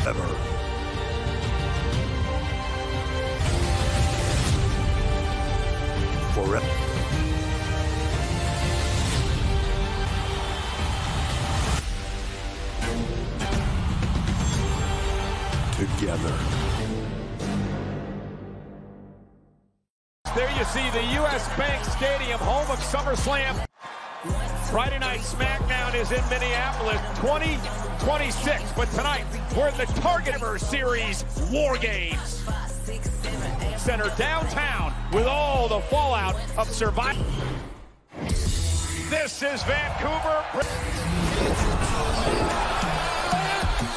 Ever. Forever. Together. There you see the U.S. Bank Stadium, home of SummerSlam. Friday Night SmackDown is in Minneapolis, 2026. But tonight, we're in the Target Series War Games Center downtown with all the fallout of Survivor. This is Vancouver,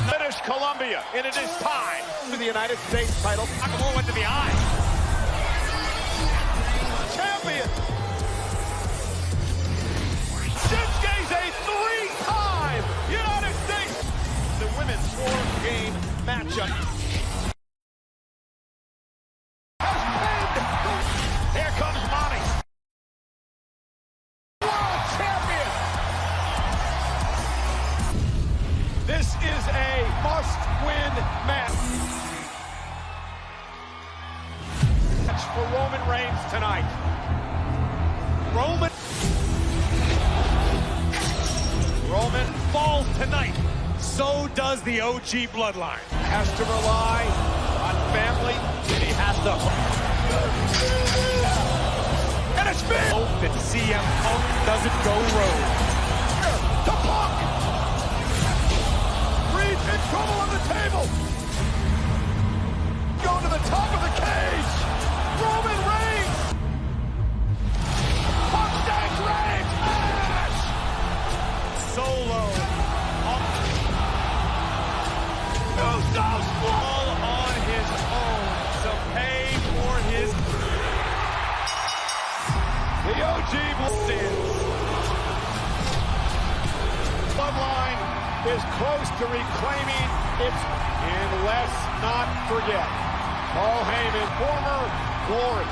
British Columbia, and it is time for the United States title. Nakamura went to the eye. Champion. Shinsuke's a three-time United States. The women's four-game matchup. Here comes Monty. World champion. This is a must-win match for Roman Reigns tonight. Roman falls tonight. So does the OG bloodline. Has to rely on family, and he has to. And it's big. Hope that CM Punk doesn't go rogue. To Punk. Reed's in trouble on the table. Going to the top of the cage. Roman Reigns. Punk stands Reigns. Ash. Solo. Usos all on his own to pay for his. The OG bloodline is close to reclaiming its. And let's not forget, Paul Heyman, former Glory,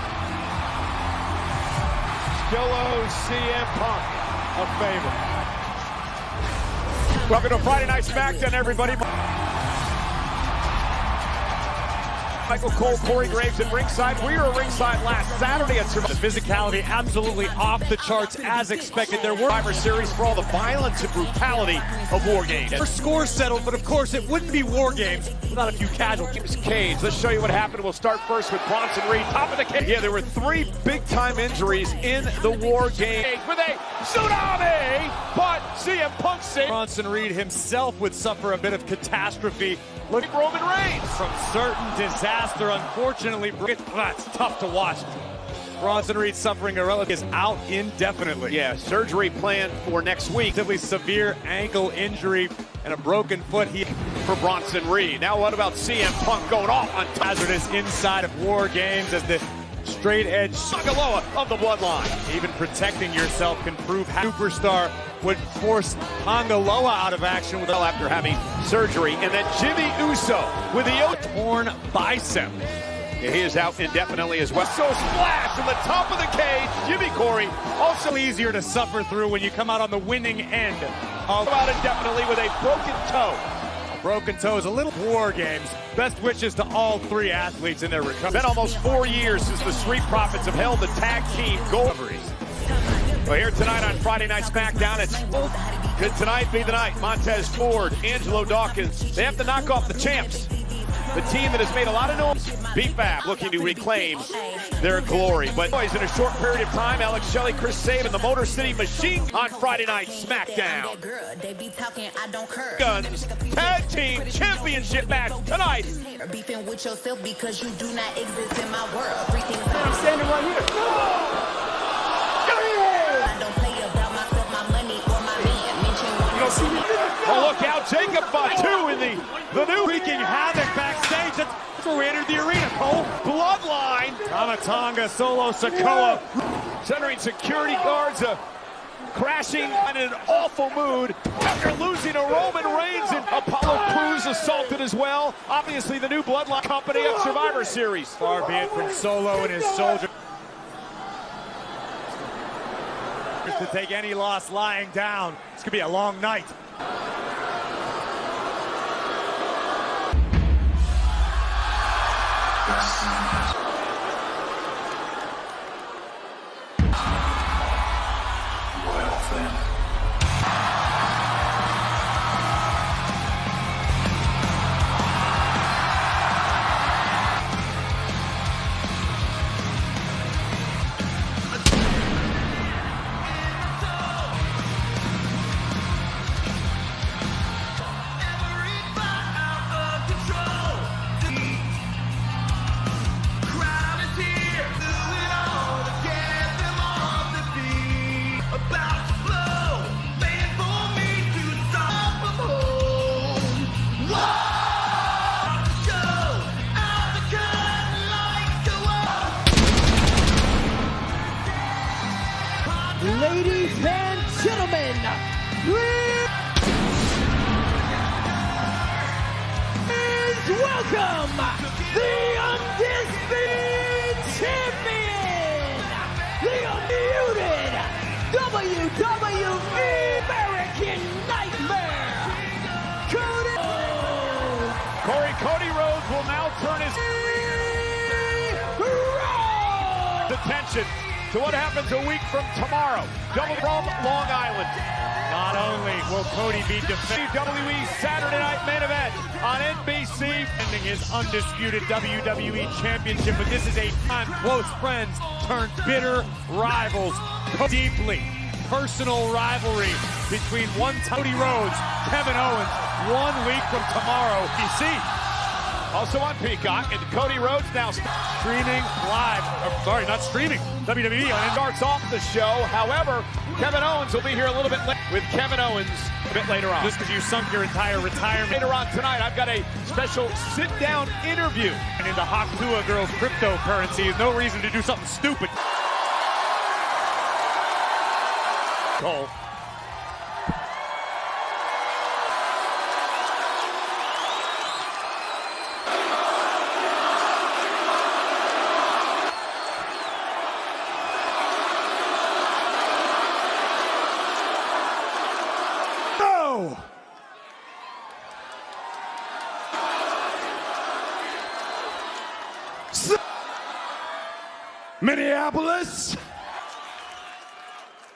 still owes CM Punk a favor. Welcome to Friday Night SmackDown, everybody. Michael Cole, Corey Graves at ringside. We were at ringside last Saturday at Survivor. The physicality absolutely off the charts as expected. There were Survivor Series for all the violence and brutality of War Games. For scores settled, but of course it wouldn't be War Games without a few casualties. Cage. Let's show you what happened. We'll start first with Bronson Reed, top of the cage. Yeah, there were 3 big-time injuries in the War Games with a tsunami, but CM Punk saved. Bronson Reed himself would suffer a bit of catastrophe. Look at Roman Reigns. From certain disaster, unfortunately, that's tough to watch. Bronson Reed suffering a relative is out indefinitely. Yeah, surgery planned for next week. Relatively severe ankle injury and a broken foot for Bronson Reed. Now what about CM Punk going off on hazardous inside of War Games as the straight edge Sagaloa of the bloodline. Even protecting yourself can prove how superstar would force Pangaloa out of action after having surgery. And then Jimmy Uso with the torn bicep. Yeah, he is out indefinitely as well. So splash from the top of the cage. Jimmy Corey also easier to suffer through when you come out on the winning end. Out indefinitely with a broken toe. Broken toes, a little War Games. Best wishes to all 3 athletes in their recovery. It's been almost 4 years since the Street Profits have held the tag team gold. Well, here tonight on Friday Night SmackDown, it's could tonight be the night. Montez Ford, Angelo Dawkins, they have to knock off the champs. The team that has made a lot of noise. BFAB looking to reclaim their glory. But boys, in a short period of time, Alex Shelley, Chris Sabin, the Motor City Machine on Friday Night SmackDown. Guns Tag Team Championship match tonight. Beefing with yourself because you do not exist in my world. I'm standing right here. I don't play about myself, my money, or my man. Mention one. See me? Oh, look out, Jacob Fatu in the new wreaking havoc backstage. That's where we entered the arena, Cole. Bloodline. Tamatonga, Solo Sikoa. Centering security guards, crashing in an awful mood after losing to Roman Reigns, and Apollo Crews assaulted as well. Obviously the new Bloodline company of Survivor Series. Far be it from Solo and his soldier to take any loss lying down. This could be a long night. welcome the undisputed champion, the unmuted WWE American Nightmare, Cody Rhodes will now turn his attention to what happens a week from tomorrow. Double from Long Island. Not only will Cody be defending WWE Saturday Night Main Event on NBC, ending his undisputed WWE Championship, but this is a time close friends turned bitter rivals. Deeply personal rivalry between Cody Rhodes, Kevin Owens, 1 week from tomorrow. DC. Also on Peacock, and Cody Rhodes now streaming live. Sorry, not streaming. WWE and starts off the show. However, Kevin Owens will be here a little bit late with Kevin Owens a bit later on. Just because you sunk your entire retirement. Later on tonight, I've got a special sit-down interview. And in the Hakuha Girls cryptocurrency, no reason to do something stupid. Cole. Minneapolis,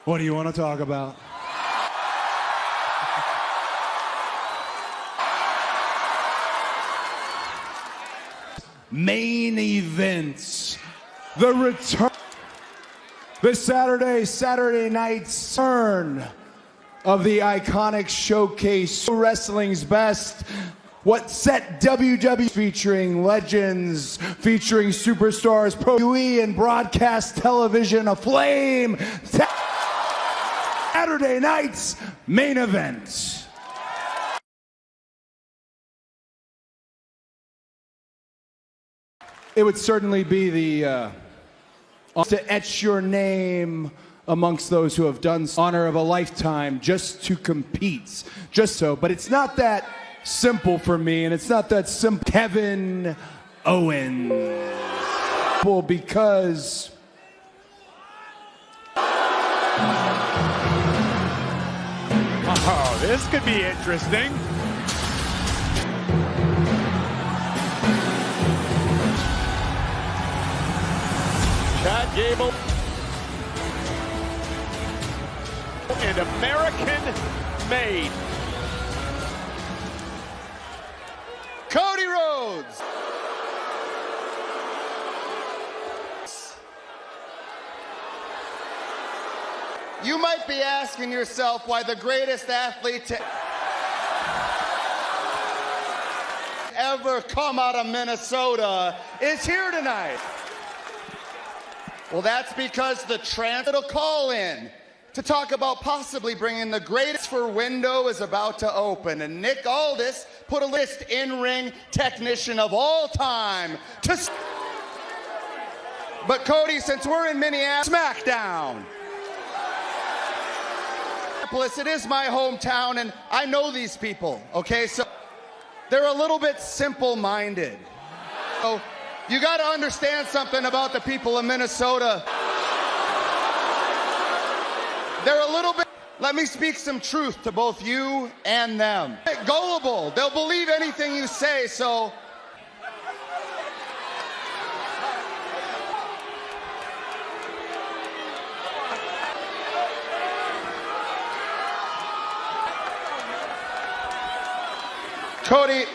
what do you want to talk about? Main events, the return, the Saturday night's turn of the iconic showcase, wrestling's best. What set WWE featuring legends, featuring superstars, Pro WWE and broadcast television aflame. Saturday night's main event. It would certainly be the to etch your name amongst those who have done honor of a lifetime just to compete, just so. But it's not that simple for me, and it's not that simple. Kevin Owens. Because oh, this could be interesting. Chad Gable and American made. Cody Rhodes. You might be asking yourself why the greatest athlete to ever come out of Minnesota is here tonight. Well, that's because the will call in to talk about possibly bringing the greatest for window is about to open. And Nick Aldis put a list in-ring technician of all time to... But Cody, since we're in Minneapolis, SmackDown. It is my hometown, and I know these people, okay? So they're a little bit simple-minded. So you got to understand something about the people of Minnesota. They're a little bit, let me speak some truth to both you and them. Gullible, they'll believe anything you say, so. Cody.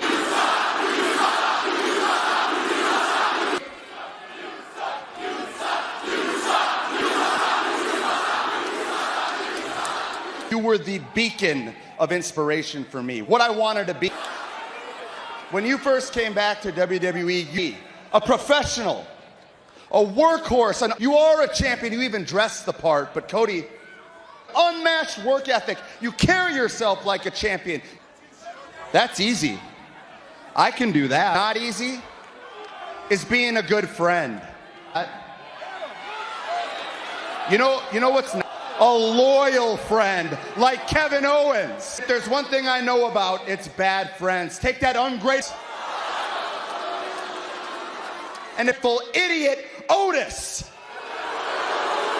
You were the beacon of inspiration for me. What I wanted to be. When you first came back to WWE, a professional, a workhorse, and you are a champion. You even dress the part. But Cody, unmatched work ethic. You carry yourself like a champion. That's easy. I can do that. Not easy is being a good friend. You know what's not? A loyal friend like Kevin Owens. If there's one thing I know about, it's bad friends. Take that ungrateful. and a full idiot, Otis.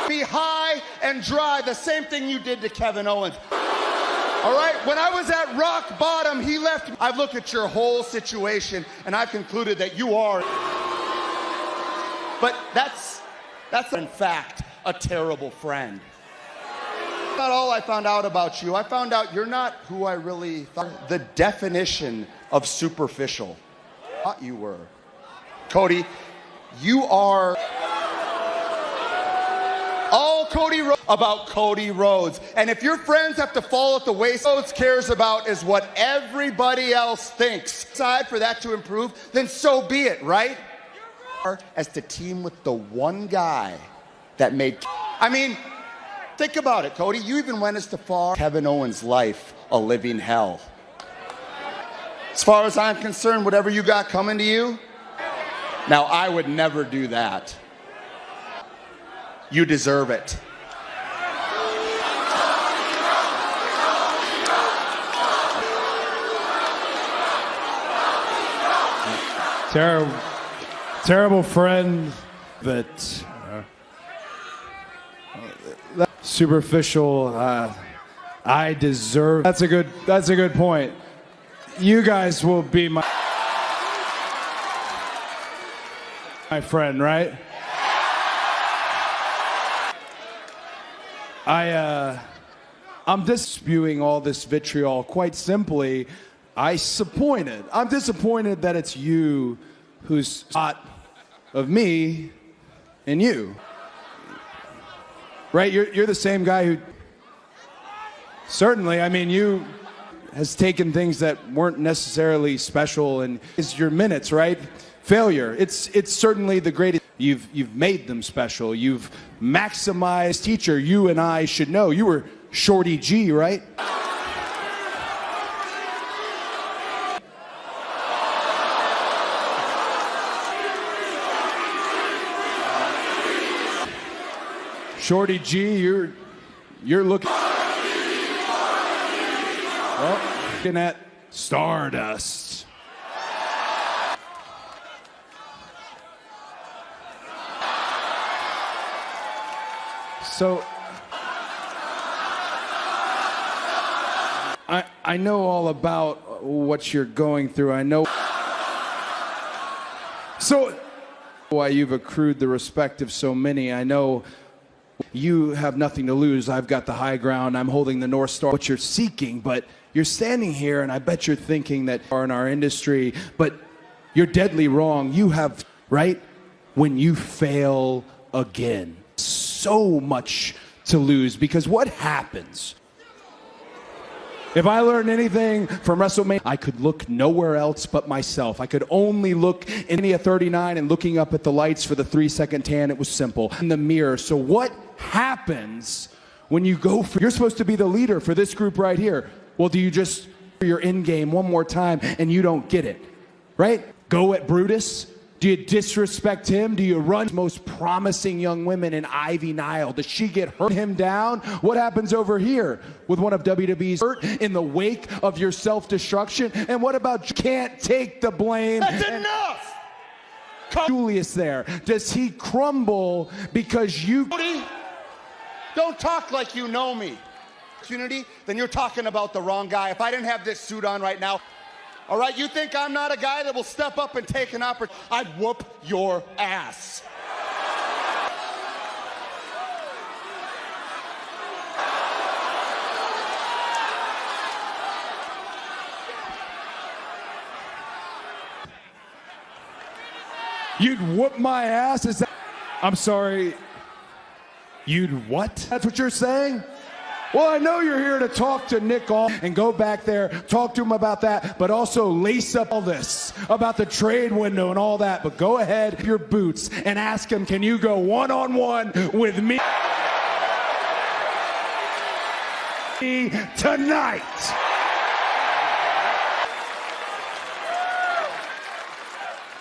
Be high and dry, the same thing you did to Kevin Owens. All right, when I was at rock bottom, he left me. I've looked at your whole situation and I've concluded that you are. But that's in fact a terrible friend. Not all I found out about you. I found out you're not who I really thought. The definition of superficial. I thought you were. Cody, you are all Cody Rhodes about Cody Rhodes. And if your friends have to fall at the waist, Rhodes cares about is what everybody else thinks. Aside for that to improve, then so be it, right? As to team with the one guy that made, I mean, think about it, Cody. You even went as far Kevin Owens' life a living hell. As far as I'm concerned, whatever you got coming to you, now I would never do that. You deserve it. Terrible friend that superficial. I deserve. That's a good point. You guys will be my friend, right? I'm just spewing all this vitriol. Quite simply, I'm disappointed that it's you who's thought of me and you. Right? You're the same guy who certainly, I mean, you has taken things that weren't necessarily special and is your minutes, right? Failure. It's certainly the greatest. You've made them special. You've maximized. Teacher, you and I should know. You were Shorty G, right? Shorty G, you're looking at Stardust. So I know all about what you're going through. I know so why you've accrued the respect of so many. I know you have nothing to lose. I've got the high ground. I'm holding the North Star. What you're seeking, but you're standing here, and I bet you're thinking that are in our industry, but you're deadly wrong. You have, right? When you fail again, so much to lose, because what happens? If I learned anything from WrestleMania, I could look nowhere else but myself. I could only look in the 39 and looking up at the lights for the 3-second tan. It was simple. In the mirror. So what happens when you go for, you're supposed to be the leader for this group right here. Well, do you just, your in game one more time and you don't get it, right? Go at Brutus. Do you disrespect him? Do you run most promising young women in Ivy Nile? Does she get him down? What happens over here with one of WWE's hurt in the wake of your self-destruction? And what about you can't take the blame? That's enough! Julius there. Does he crumble because you... Cody, don't talk like you know me. Opportunity, then you're talking about the wrong guy. If I didn't have this suit on right now, all right, you think I'm not a guy that will step up and take an opportunity? I'd whoop your ass. You'd whoop my ass? Is that... I'm sorry. You'd what? That's what you're saying? Well, I know you're here to talk to Nick All and go back there, talk to him about that, but also lace up all this about the trade window and all that. But go ahead, your boots, and ask him, can you go one-on-one with me tonight?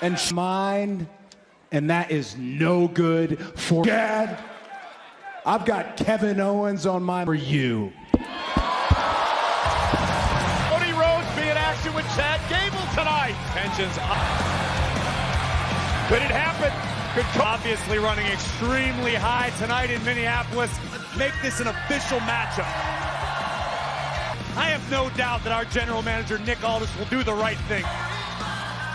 And mind, and that is no good for Dad. I've got Kevin Owens on mine for you. Cody Rhodes be in action with Chad Gable tonight. Tensions up. Could it happen? Good call. Obviously running extremely high tonight in Minneapolis. Make this an official matchup. I have no doubt that our general manager, Nick Aldis, will do the right thing.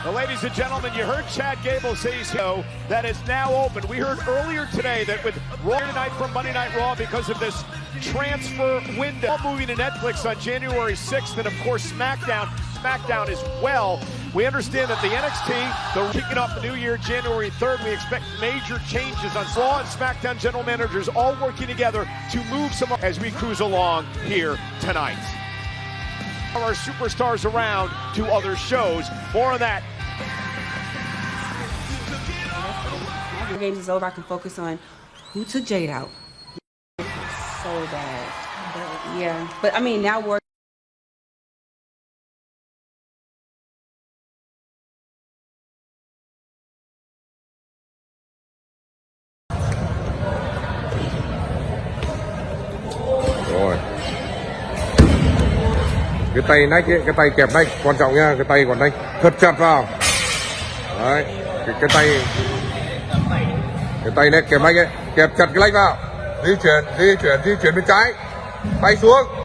Well, ladies and gentlemen, you heard Chad Gable say so. That is now open. We heard earlier today that with Raw tonight from Monday Night Raw, because of this transfer window, all moving to Netflix on January 6th, and of course SmackDown as well. We understand that the NXT, they're kicking off the new year, January 3rd. We expect major changes on Raw and SmackDown general managers all working together to move some as we cruise along here tonight. Our superstars around to other shows. More on that. The game is over. I can focus on who took Jade out. So bad. But, yeah. But I mean, now we're. Rồi. Cái tay nách ấy, cái tay kẹp nách quan trọng nha, cái tay còn nách thật chặt vào. Đấy, cái tay nách kẹp nách ấy, kẹp chặt cái nách vào. Di chuyển bên trái, tay xuống.